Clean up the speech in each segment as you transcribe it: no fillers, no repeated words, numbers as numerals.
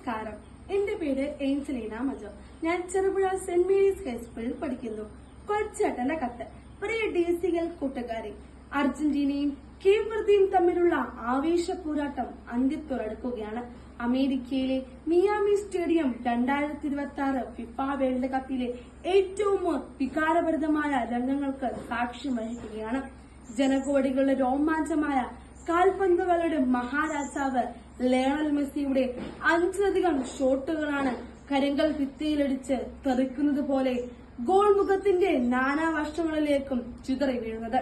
നമസ്കാരം. എന്റെ പേര് ഏഞ്ചലീന മജോ. ഞാൻ ചെറുപുഴ സെന്റ് മേരീസ് ഹൈസ്കൂളിൽ പഠിക്കുന്നു. കൊച്ചേട്ടന്റെ കത്ത്. പ്രിയ DCL കൂട്ടുകാരെ, അർജന്റീനയും കേപ്പ് വെർദെയും തമ്മിലുള്ള ആവേശ പോരാട്ടം അന്ത്യത്തോടടുക്കുകയാണ്. അമേരിക്കയിലെ മിയാമി സ്റ്റേഡിയം 2026 ഫിഫ വേൾഡ് കപ്പിലെ ഏറ്റവും വികാരഭരിതമായ രംഗങ്ങൾക്ക് സാക്ഷ്യം വഹിക്കുകയാണ്. ജനകോടികളുടെ രോമാഞ്ചമായ കാൽപന്തുകളുടെ മഹാരാജാവ് ലയണൽ മെസ്സിയുടെ 5 ഷോട്ടുകളാണ് കരിങ്കൽ ഭിത്തിയിലടിച്ച് തെറിക്കുന്നത് പോലെ ഗോൾ മുഖത്തിന്റെ നാനാവശങ്ങളിലേക്കും ചിതറി വീഴുന്നത്.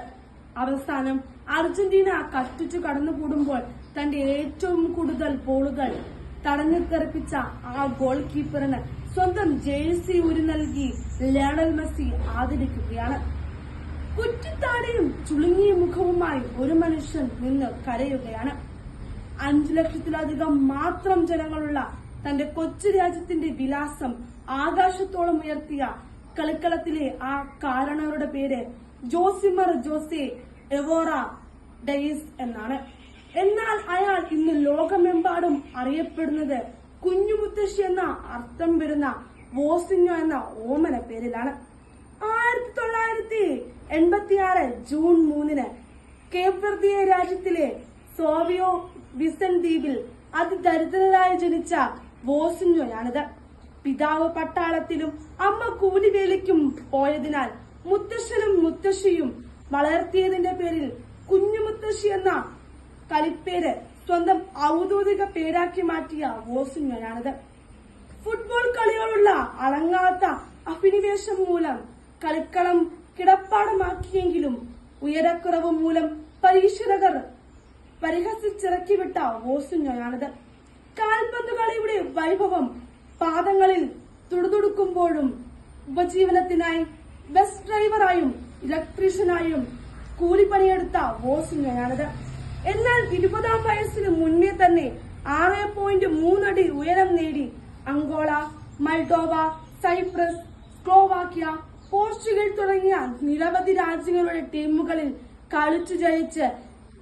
അവസാനം അർജന്റീന കഷ്ടിച്ചു കടന്നുകൂടുമ്പോൾ തന്റെ ഏറ്റവും കൂടുതൽ ബോളുകൾ തടഞ്ഞു തെറിപ്പിച്ച ആ ഗോൾ കീപ്പറിന് സ്വന്തം ജേഴ്സി ഊരി നൽകി ലയണൽ മെസ്സി ആദരിക്കുകയാണ്. കുറ്റിത്താടിയും ചുളുങ്ങിയ മുഖവുമായി ഒരു മനുഷ്യൻ നിന്ന് കരയുകയാണ്. 5 ലക്ഷത്തിലധികം മാത്രം ജനങ്ങളുള്ള തന്റെ കൊച്ചു രാജ്യത്തിന്റെ വിലാസം ആകാശത്തോളം ഉയർത്തിയ കളിക്കളത്തിലെ ആ കാരണവരുടെ പേര് ജോസിമർ ജോസെ എവോറ ഡയസ് എന്നാണ്. എന്നാൽ അയാൾ ഇന്ന് ലോകമെമ്പാടും അറിയപ്പെടുന്നത് കുഞ്ഞുമുത്തശ്ശി എന്ന അർത്ഥം വരുന്ന വോസിഞ്ഞോ എന്ന ഓമന പേരിലാണ്. 1986 ജൂൺ 3 കേപ്പ് വെർദെ രാജ്യത്തിലെ സോവിയോ വിസൻ ദ്വീപിൽ അതിദരിദ്രരായി ജനിച്ച വോസിഞ്ഞോയാണിത്. പിതാവ് പട്ടാളത്തിലും അമ്മ കൂലിവേലയ്ക്കും പോയതിനാൽ മുത്തശ്ശനും മുത്തശ്ശിയും വളർത്തിയതിന്റെ പേരിൽ കുഞ്ഞുമുത്തശ്ശി എന്ന കളിപ്പേര് സ്വന്തം ഔദ്യോഗിക പേരാക്കി മാറ്റിയ വോസിഞ്ഞോയാണിത്. ഫുട്ബോൾ കളിയോടുള്ള അടങ്ങാത്ത അഭിനിവേശം മൂലം കളിക്കളം കിടപ്പാടമാക്കിയെങ്കിലും ഉയരക്കുറവ് മൂലം പരിശീലകർ പരിഹസിച്ചിറക്കിവിട്ട വോസിഞ്ഞോയാണിത്. കാൽപന്ത് കളിയുടെ വൈഭവം പാദങ്ങളിൽ തുടുതുടുക്കുമ്പോഴും ഉപജീവനത്തിനായി ബസ് ഡ്രൈവറായും ഇലക്ട്രീഷ്യനായും കൂലിപ്പണിയെടുത്ത വോസിഞ്ഞോയാണിത്. എന്നാൽ 20-ാം വയസ്സിന് മുന്നേ തന്നെ 6.3 അടി ഉയരം നേടി Angola, Moldova, Cyprus, Slovakia, Portugal തുടങ്ങിയ നിരവധി രാജ്യങ്ങളുടെ ടീമുകളിൽ കളിച്ചു ജയിച്ച്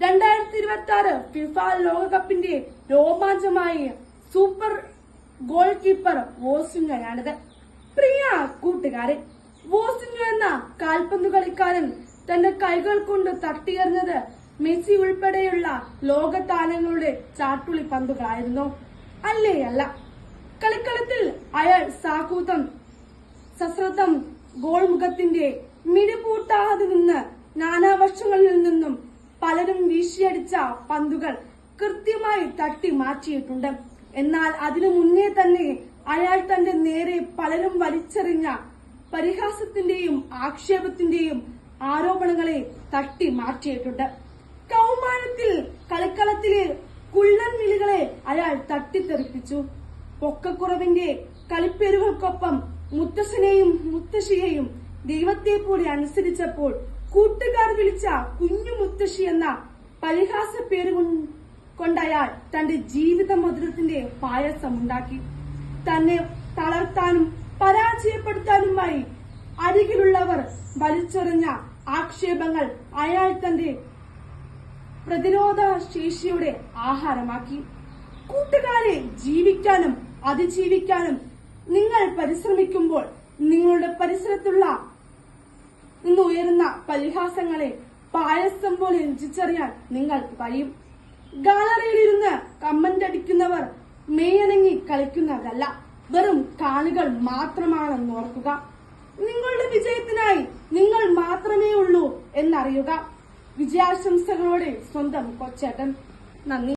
2026 ഫിഫ ലോകകപ്പിന്റെ രോമാഞ്ചമായ സൂപ്പർ ഗോൾ കീപ്പർ വോസിഞ്ഞോയാണിത്. പ്രിയ കൂട്ടുകാരെ, വോസിഞ്ഞോ എന്ന കാൽപന്തു കളിക്കാരൻ തന്റെ കൈകൾ കൊണ്ട് തട്ടിയെറിഞ്ഞത് മെസ്സി ഉൾപ്പെടെയുള്ള ലോക താരങ്ങളുടെ ചാട്ടുളി പന്തുകളായിരുന്നു. അല്ലേ? അല്ല. കളിക്കളത്തിൽ അയാൾ സാഹൂതം സശ്രദ്ധം ഗോൾ മുഖത്തിന്റെ മിഴിപൂട്ടാതെ നിന്ന് നാനാവശങ്ങളിൽ നിന്നും പലരും വീശിയടിച്ച പന്തുകൾ കൃത്യമായി തട്ടി മാറ്റിയിട്ടുണ്ട്. എന്നാൽ അതിനു മുന്നേ തന്നെ അയാൾ തന്റെ നേരെ പലരും വലിച്ചെറിഞ്ഞ പരിഹാസത്തിന്റെയും ആക്ഷേപത്തിന്റെയും ആരോപണങ്ങളെ തട്ടി മാറ്റിയിട്ടുണ്ട്. കൗമാരത്തിൽ കളിക്കളത്തിലെ കുള്ളൻ വിളികളെ അയാൾ തട്ടിത്തെറിപ്പിച്ചു. പൊക്കക്കുറവിന്റെ കളിപ്പേരുകൾക്കൊപ്പം മുത്തശ്ശനെയും മുത്തശ്ശിയെയും ദൈവത്തെ പോലെ അനുസരിച്ചപ്പോൾ കൂട്ടുകാർ വിളിച്ച കുഞ്ഞു മുത്തശ്ശി എന്ന പരിഹാസ പേരുകൊണ്ടയാൾ തന്റെ ജീവിത മധുരത്തിന്റെ പായസം ഉണ്ടാക്കി. തന്നെ തളർത്താനും പരാജയപ്പെടുത്താനുമായി അരികിലുള്ളവർ വലിച്ചെറിഞ്ഞ ആക്ഷേപങ്ങൾ അയാൾ തന്റെ പ്രതിരോധ ശേഷിയുടെ ആഹാരമാക്കി. കൂട്ടുകാരെ, ജീവിക്കാനും അതിജീവിക്കാനും നിങ്ങൾ പരിശ്രമിക്കുമ്പോൾ നിങ്ങളുടെ പരിസരത്തുള്ള നിന്ന് ഉയരുന്ന പരിഹാസങ്ങളെ പായസം പോലെ രുചിച്ചറിയാൻ നിങ്ങൾ കഴിയും. ഗാലറിയിലിരുന്ന് കമന്റ് അടിക്കുന്നവർ മേയനങ്ങി കളിക്കുന്നവരല്ല, വെറും കാണികൾ മാത്രമാണെന്ന് ഓർക്കുക. നിങ്ങളുടെ വിജയത്തിനായി നിങ്ങൾ മാത്രമേ ഉള്ളൂ എന്നറിയുക. വിജയാശംസകളോടെ സ്വന്തം കൊച്ചേട്ടൻ. നന്ദി.